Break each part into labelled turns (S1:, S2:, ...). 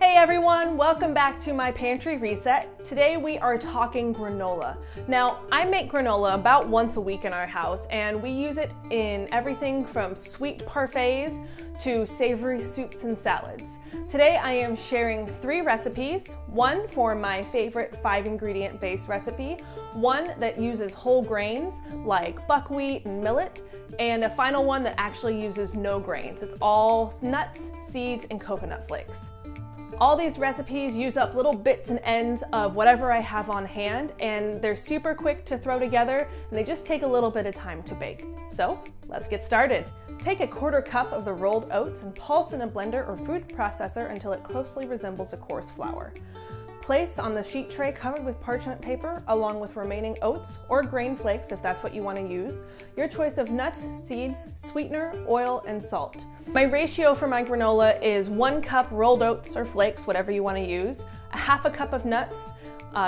S1: Hey everyone, welcome back to my pantry reset. Today we are talking granola. Now, I make granola about once a week in our house, and we use it in everything from sweet parfaits to savory soups and salads. Today I am sharing 3 recipes, one for my favorite 5-ingredient based recipe, one that uses whole grains like buckwheat and millet, and a final one that actually uses no grains. It's all nuts, seeds, and coconut flakes. All these recipes use up little bits and ends of whatever I have on hand, and they're super quick to throw together, and they just take a little bit of time to bake. So let's get started. Take a 1/4 cup of the rolled oats and pulse in a blender or food processor until it closely resembles a coarse flour. Place on the sheet tray covered with parchment paper along with remaining oats or grain flakes if that's what you want to use, your choice of nuts, seeds, sweetener, oil, and salt. My ratio for my granola is 1 cup rolled oats or flakes, whatever you want to use, a 1/2 cup of nuts,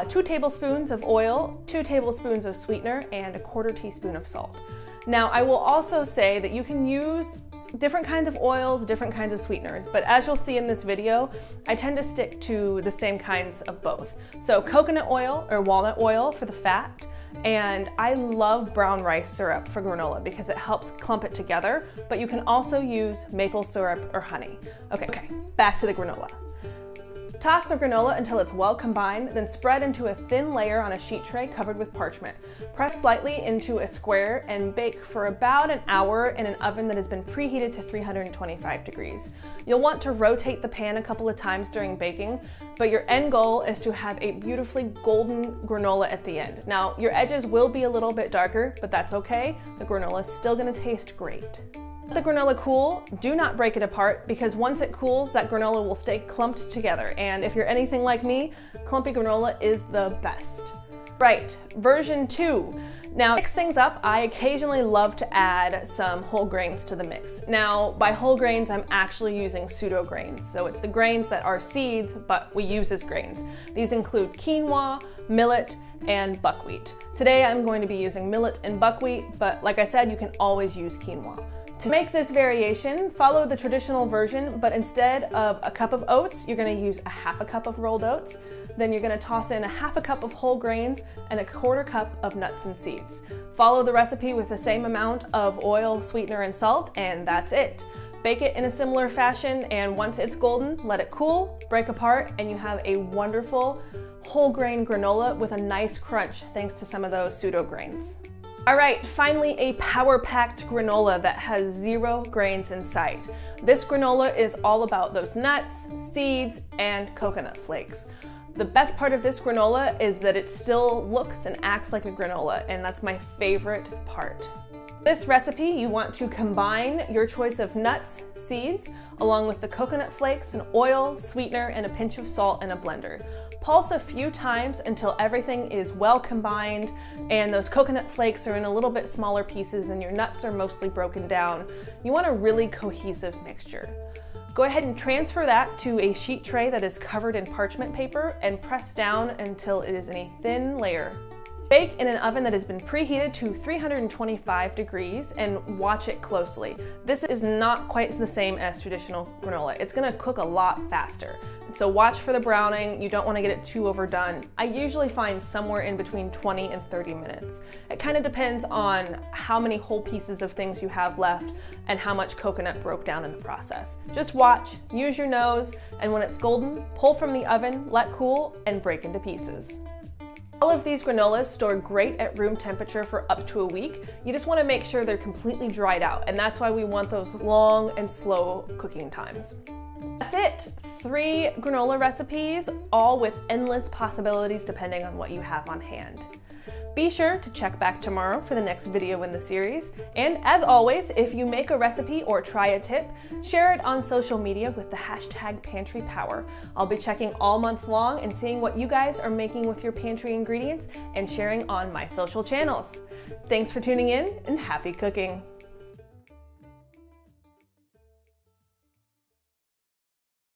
S1: 2 tablespoons of oil, 2 tablespoons of sweetener, and a 1/4 teaspoon of salt. Now, I will also say that you can use different kinds of oils, different kinds of sweeteners, but as you'll see in this video, I tend to stick to the same kinds of both. So coconut oil or walnut oil for the fat, and I love brown rice syrup for granola because it helps clump it together, but you can also use maple syrup or honey. Okay, back to the granola. Toss the granola until it's well combined, then spread into a thin layer on a sheet tray covered with parchment. Press slightly into a square and bake for about an hour in an oven that has been preheated to 325 degrees. You'll want to rotate the pan a couple of times during baking, but your end goal is to have a beautifully golden granola at the end. Now, your edges will be a little bit darker, but that's okay. The granola is still going to taste great. Let the granola cool. Do not break it apart because once it cools, that granola will stay clumped together. And if you're anything like me, clumpy granola is the best. Right, version 2. Now, to mix things up, I occasionally love to add some whole grains to the mix. Now, by whole grains, I'm actually using pseudo grains. So it's the grains that are seeds, but we use as grains. These include quinoa, millet, and buckwheat. Today, I'm going to be using millet and buckwheat, but like I said, you can always use quinoa. To make this variation, follow the traditional version, but instead of a cup of oats, you're going to use a 1/2 cup of rolled oats. Then you're going to toss in a 1/2 cup of whole grains and a 1/4 cup of nuts and seeds. Follow the recipe with the same amount of oil, sweetener, and salt, and that's it. Bake it in a similar fashion, and once it's golden, let it cool, break apart, and you have a wonderful whole grain granola with a nice crunch thanks to some of those pseudo grains. All right, finally a power-packed granola that has 0 grains in sight. This granola is all about those nuts, seeds, and coconut flakes. The best part of this granola is that it still looks and acts like a granola, and that's my favorite part. This recipe, you want to combine your choice of nuts, seeds, along with the coconut flakes and oil, sweetener, and a pinch of salt in a blender. Pulse a few times until everything is well combined and those coconut flakes are in a little bit smaller pieces and your nuts are mostly broken down. You want a really cohesive mixture. Go ahead and transfer that to a sheet tray that is covered in parchment paper and press down until it is in a thin layer. Bake in an oven that has been preheated to 325 degrees and watch it closely. This is not quite the same as traditional granola. It's gonna cook a lot faster. So watch for the browning. You don't wanna get it too overdone. I usually find somewhere in between 20 and 30 minutes. It kind of depends on how many whole pieces of things you have left and how much coconut broke down in the process. Just watch, use your nose, and when it's golden, pull from the oven, let cool, and break into pieces. All of these granolas store great at room temperature for up to a week. You just want to make sure they're completely dried out, and that's why we want those long and slow cooking times. That's it. 3 granola recipes, all with endless possibilities depending on what you have on hand. Be sure to check back tomorrow for the next video in the series. And as always, if you make a recipe or try a tip, share it on social media with the hashtag #PantryPower. I'll be checking all month long and seeing what you guys are making with your pantry ingredients and sharing on my social channels. Thanks for tuning in and happy cooking.